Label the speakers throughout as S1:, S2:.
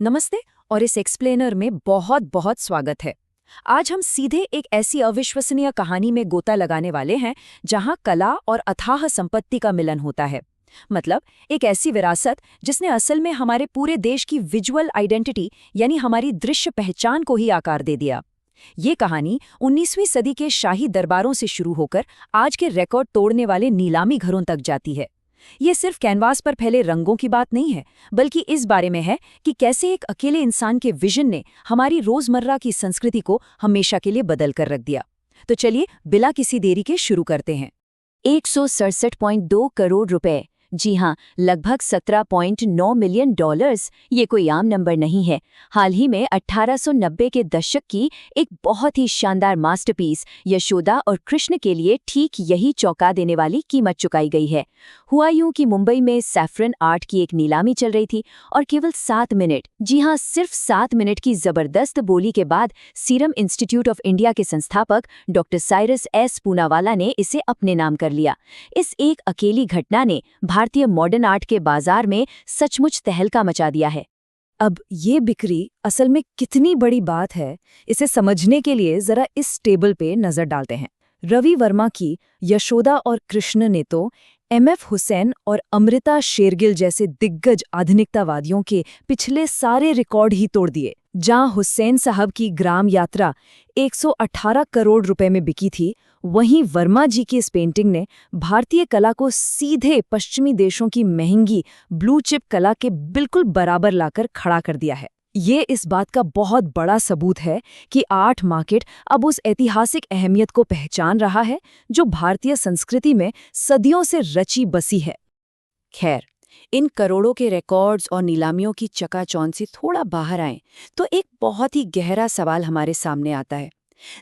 S1: नमस्ते और इस एक्सप्लेनर में बहुत बहुत स्वागत है। आज हम सीधे एक ऐसी अविश्वसनीय कहानी में गोता लगाने वाले हैं जहां कला और अथाह संपत्ति का मिलन होता है। मतलब एक ऐसी विरासत जिसने असल में हमारे पूरे देश की विजुअल आइडेंटिटी यानी हमारी दृश्य पहचान को ही आकार दे दिया। ये कहानी 19वीं सदी के शाही दरबारों से शुरू होकर आज के रिकॉर्ड तोड़ने वाले नीलामी घरों तक जाती है। ये सिर्फ कैनवास पर फैले रंगों की बात नहीं है, बल्कि इस बारे में है कि कैसे एक अकेले इंसान के विजन ने हमारी रोजमर्रा की संस्कृति को हमेशा के लिए बदल कर रख दिया। तो चलिए बिना किसी देरी के शुरू करते हैं। 167.2 करोड़ रुपए, जी हाँ, लगभग 17.9 मिलियन डॉलर्स। ये कोई आम नंबर नहीं है। हाल ही में 1890 के दशक की एक बहुत ही शानदार मास्टरपीस यशोदा और कृष्ण के लिए ठीक यही चौंका देने वाली कीमत चुकाई गई है। हुआ यूं कि मुंबई में सैफरन आर्ट की एक नीलामी चल रही थी और केवल 7 मिनट, जी हाँ, सिर्फ 7 मिनट की जबरदस्त बोली के बाद सीरम इंस्टीट्यूट ऑफ इंडिया के संस्थापक डॉक्टर साइरस एस पूनावाला ने इसे अपने नाम कर लिया। इस एक अकेली घटना ने भारतीय मॉडर्न आर्ट के बाजार में सचमुच तहलका मचा दिया है।
S2: अब ये बिक्री असल में कितनी बड़ी बात है, इसे समझने के लिए जरा इस टेबल पे नजर डालते हैं। रवि वर्मा की यशोदा और कृष्ण ने तो एमएफ हुसैन और अमृता शेरगिल जैसे दिग्गज आधुनिकतावादियों के पिछले सारे रिकॉर्ड ही तोड़ दिए। जहां हुसैन साहब की ग्राम यात्रा 118 करोड़ रुपए में बिकी थी, वहीं वर्मा जी की इस पेंटिंग ने भारतीय कला को सीधे पश्चिमी देशों की महंगी ब्लू चिप कला के बिल्कुल बराबर लाकर खड़ा कर दिया है। ये इस बात का बहुत बड़ा सबूत है कि आर्ट मार्केट अब उस ऐतिहासिक अहमियत को पहचान रहा है जो भारतीय संस्कृति में सदियों से रची बसी है।
S1: खैर, इन करोड़ों के रिकॉर्ड्स और नीलामियों की चकाचौंध से थोड़ा बाहर आएं तो एक बहुत ही गहरा सवाल हमारे सामने आता है।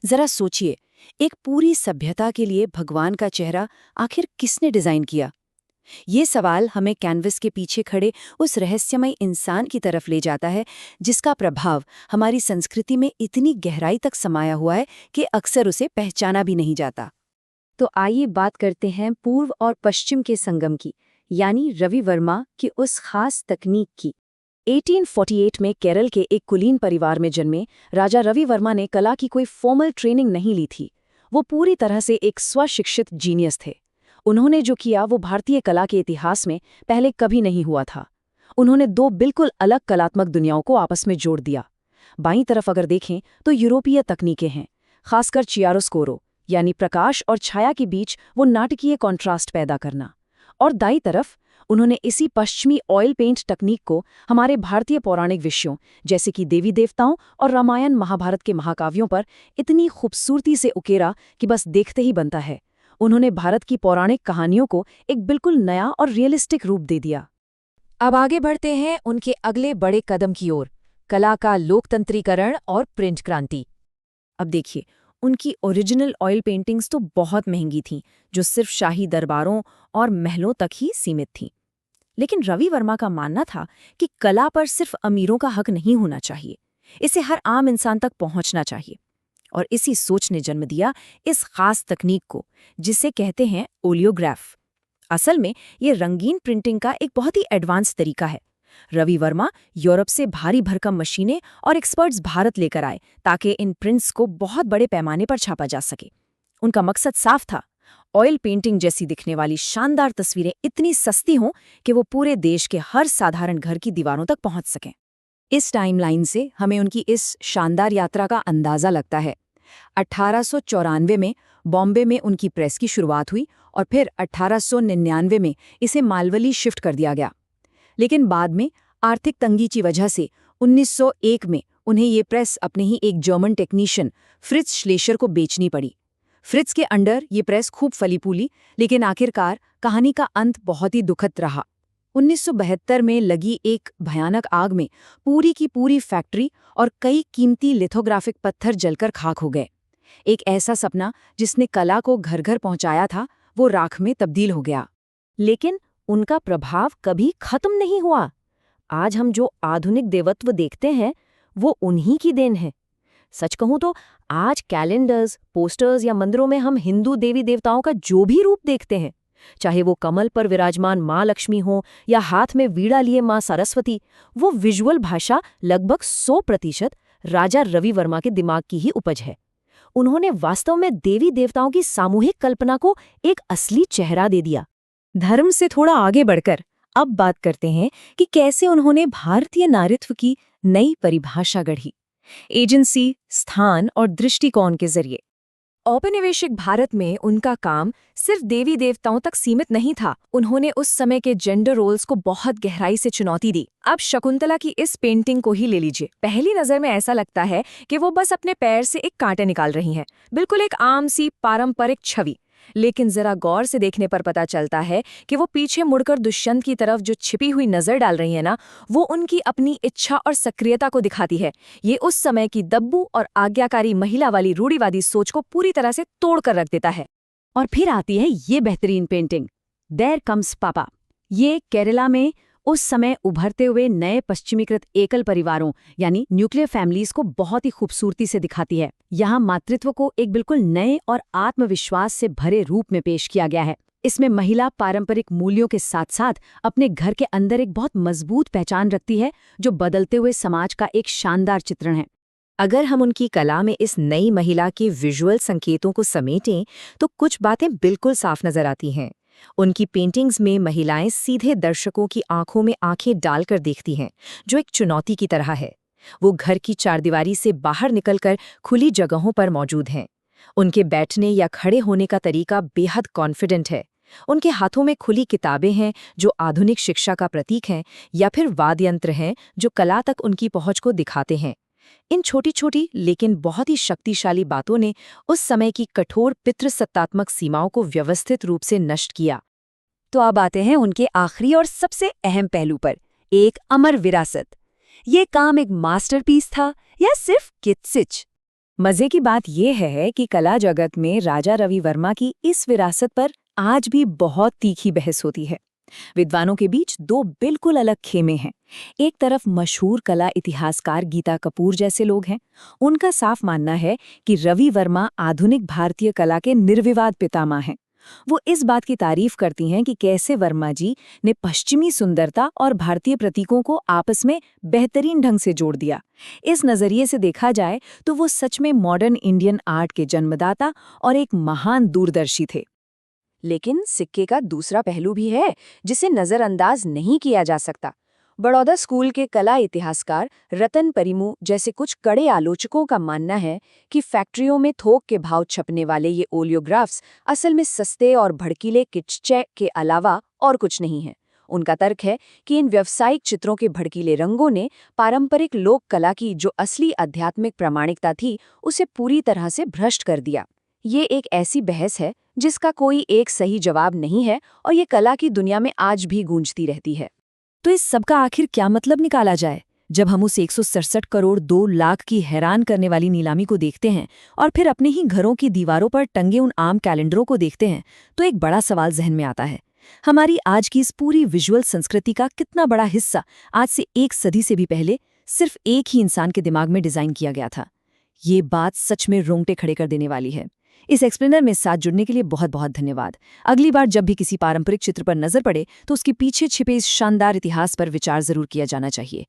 S1: जरा सोचिए, एक पूरी सभ्यता के लिए भगवान का चेहरा आखिर किसने डिजाइन किया? ये सवाल हमें कैनवस के पीछे खड़े उस रहस्यमय इंसान की तरफ ले जाता है जिसका प्रभाव हमारी संस्कृति में इतनी गहराई तक समाया हुआ है कि अक्सर उसे पहचाना भी नहीं जाता। तो आइए बात करते हैं पूर्व और पश्चिम के संगम की, यानी रवि वर्मा की उस खास तकनीक की। 1848 में केरल के एक कुलीन परिवार में जन्मे राजा रवि वर्मा ने कला की कोई फॉर्मल ट्रेनिंग नहीं ली थी। वो पूरी तरह से एक स्वशिक्षित जीनियस थे। उन्होंने जो किया वो भारतीय कला के इतिहास में पहले कभी नहीं हुआ था। उन्होंने दो बिल्कुल अलग कलात्मक दुनियाओं को आपस में जोड़ दिया। बाईं तरफ अगर देखें तो यूरोपीय तकनीकें हैं, खासकर चियारोस्कोरो यानी प्रकाश और छाया के बीच वो नाटकीय कॉन्ट्रास्ट पैदा करना। और दाईं तरफ उन्होंने इसी पश्चिमी ऑयल पेंट तकनीक को हमारे भारतीय पौराणिक विषयों जैसे कि देवी देवताओं और रामायण महाभारत के महाकाव्यों पर इतनी खूबसूरती से उकेरा कि बस देखते ही बनता है। उन्होंने भारत की पौराणिक कहानियों को एक बिल्कुल नया और रियलिस्टिक रूप दे दिया। अब आगे बढ़ते हैं उनके अगले बड़े कदम की ओर, कला का लोकतंत्रीकरण और प्रिंट क्रांति।
S2: अब देखिए, उनकी ओरिजिनल ऑयल पेंटिंग्स तो बहुत महंगी थीं, जो सिर्फ शाही दरबारों और महलों तक ही सीमित थीं। लेकिन रवि वर्मा का मानना था कि कला पर सिर्फ अमीरों का हक नहीं होना चाहिए, इसे हर आम इंसान तक पहुंचना चाहिए। और इसी सोच ने जन्म दिया इस खास तकनीक को, जिसे कहते हैं ओलियोग्राफ। असल में ये रंगीन प्रिंटिंग का एक बहुत ही एडवांस तरीका है। रवि वर्मा यूरोप से भारी भरकम मशीनें और एक्सपर्ट्स भारत लेकर आए ताकि इन प्रिंट्स को बहुत बड़े पैमाने पर छापा जा सके। उनका मकसद साफ था, ऑयल पेंटिंग जैसी दिखने वाली शानदार तस्वीरें इतनी सस्ती हों कि वो पूरे देश के हर साधारण घर की दीवारों तक पहुंच सकें। इस टाइमलाइन से हमें उनकी इस शानदार यात्रा का अंदाजा लगता है। 1894 में बॉम्बे में उनकी प्रेस की शुरुआत हुई और फिर 1899 में इसे मालवली शिफ्ट कर दिया गया। लेकिन बाद में आर्थिक तंगी की वजह से 1901 में उन्हें ये प्रेस अपने ही एक जर्मन टेक्नीशियन फ्रिट्ज श्लेशर को बेचनी पड़ी। फ्रिट्ज के अंडर ये प्रेस खूब फली फूली, लेकिन आखिरकार कहानी का अंत बहुत ही दुखद रहा। 1972 में लगी एक भयानक आग में पूरी की पूरी फैक्ट्री और कई कीमती लिथोग्राफिक पत्थर जलकर खाक हो गए। एक ऐसा सपना जिसने कला को घर घर पहुंचाया था, वो राख में तब्दील हो गया। लेकिन उनका प्रभाव कभी खत्म नहीं हुआ। आज हम जो आधुनिक देवत्व देखते हैं वो उन्हीं की देन है। सच कहूं तो आज कैलेंडर्स, पोस्टर्स या मंदिरों में हम हिंदू देवी देवताओं का जो भी रूप देखते हैं चाहे वो कमल पर विराजमान माँ लक्ष्मी हो या हाथ में वीणा लिए माँ सरस्वती, वो विजुअल भाषा लगभग 100% राजा रवि वर्मा के दिमाग की ही उपज है। उन्होंने वास्तव में देवी देवताओं की सामूहिक कल्पना को एक असली चेहरा दे दिया। धर्म से थोड़ा आगे बढ़कर अब बात करते हैं कि कैसे उन्होंने भारतीय नारीत्व की नई परिभाषा गढ़ी, एजेंसी, स्थान और दृष्टिकोण के जरिए। औपनिवेशिक भारत में उनका काम सिर्फ देवी देवताओं तक सीमित नहीं था। उन्होंने उस समय के जेंडर रोल्स को बहुत गहराई से चुनौती दी। अब शकुंतला की इस पेंटिंग को ही ले लीजिए। पहली नजर में ऐसा लगता है कि वो बस अपने पैर से एक कांटे निकाल रही हैं, बिल्कुल एक आम सी पारंपरिक छवि। लेकिन जरा गौर से देखने पर पता चलता है कि वो पीछे मुड़कर दुष्यंत की तरफ जो छिपी हुई नजर डाल रही है ना, वो उनकी अपनी इच्छा और सक्रियता को दिखाती है। ये उस समय की दब्बू और आज्ञाकारी महिला वाली रूढ़िवादी सोच को पूरी तरह से तोड़ कर रख देता है।
S1: और फिर आती है ये बेहतरीन पेंटिंग, देयर कम्स पापा। ये केरला में उस समय उभरते हुए नए पश्चिमीकृत एकल परिवारों यानी न्यूक्लियर फैमिलीज को बहुत ही खूबसूरती से दिखाती है। यहाँ मातृत्व को एक बिल्कुल नए और आत्मविश्वास से भरे रूप में पेश किया गया है। इसमें महिला पारंपरिक मूल्यों के साथ साथ अपने घर के अंदर एक बहुत मजबूत पहचान रखती है, जो बदलते हुए समाज का एक शानदार चित्रण है।
S2: अगर हम उनकी कला में इस नई महिला के विजुअल संकेतों को समेटें तो कुछ बातें बिल्कुल साफ नजर आती हैं। उनकी पेंटिंग्स में महिलाएं सीधे दर्शकों की आंखों में आंखें डालकर देखती हैं, जो एक चुनौती की तरह है। वो घर की चारदीवारी से बाहर निकलकर खुली जगहों पर मौजूद हैं। उनके बैठने या खड़े होने का तरीका बेहद कॉन्फिडेंट है। उनके हाथों में खुली किताबें हैं जो आधुनिक शिक्षा का प्रतीक हैं, या फिर वाद्य यंत्र हैं जो कला तक उनकी पहुंच को दिखाते हैं। इन छोटी छोटी लेकिन बहुत ही शक्तिशाली बातों ने उस समय की कठोर पितृसत्तात्मक सीमाओं को व्यवस्थित रूप से नष्ट किया।
S1: तो अब आते हैं उनके आखिरी और सबसे अहम पहलू पर, एक अमर विरासत। ये काम एक मास्टरपीस था या सिर्फ किटसिच?
S2: मजे की बात यह है कि कला जगत में राजा रवि वर्मा की इस विरासत पर आज भी बहुत तीखी बहस होती है। विद्वानों के बीच दो बिल्कुल अलग खेमे हैं। एक तरफ मशहूर कला इतिहासकार गीता कपूर जैसे लोग हैं। उनका साफ मानना है कि रवि वर्मा आधुनिक भारतीय कला के निर्विवाद पितामह हैं। वो इस बात की तारीफ करती हैं कि कैसे वर्मा जी ने पश्चिमी सुंदरता और भारतीय प्रतीकों को आपस में बेहतरीन ढंग से जोड़ दिया। इस नज़रिए से देखा जाए तो वो सच में मॉडर्न इंडियन आर्ट के जन्मदाता और एक महान दूरदर्शी थे।
S1: लेकिन सिक्के का दूसरा पहलू भी है जिसे नज़रअंदाज नहीं किया जा सकता। बड़ौदा स्कूल के कला इतिहासकार रतन परिमू जैसे कुछ कड़े आलोचकों का मानना है कि फैक्ट्रियों में थोक के भाव छपने वाले ये ओलियोग्राफ्स असल में सस्ते और भड़कीले किटचै के अलावा और कुछ नहीं है। उनका तर्क है कि इन व्यावसायिक चित्रों के भड़कीले रंगों ने पारंपरिक लोक कला की जो असली आध्यात्मिक प्रामाणिकता थी उसे पूरी तरह से भ्रष्ट कर दिया। ये एक ऐसी बहस है जिसका कोई एक सही जवाब नहीं है और ये कला की दुनिया में आज भी गूंजती रहती है।
S2: तो इस सब का आखिर क्या मतलब निकाला जाए? जब हम उस 167 करोड़ 2 लाख की हैरान करने वाली नीलामी को देखते हैं और फिर अपने ही घरों की दीवारों पर टंगे उन आम कैलेंडरों को देखते हैं, तो एक बड़ा सवाल जहन में आता है। हमारी आज की इस पूरी विजुअल संस्कृति का कितना बड़ा हिस्सा आज से 1 सदी से भी पहले सिर्फ एक ही इंसान के दिमाग में डिजाइन किया गया था? ये बात सच में रोंगटे खड़े कर देने वाली है। इस एक्सप्लेनर में साथ जुड़ने के लिए बहुत बहुत धन्यवाद। अगली बार जब भी किसी पारंपरिक चित्र पर नजर पड़े तो उसके पीछे छिपे इस शानदार इतिहास पर विचार जरूर किया जाना चाहिए।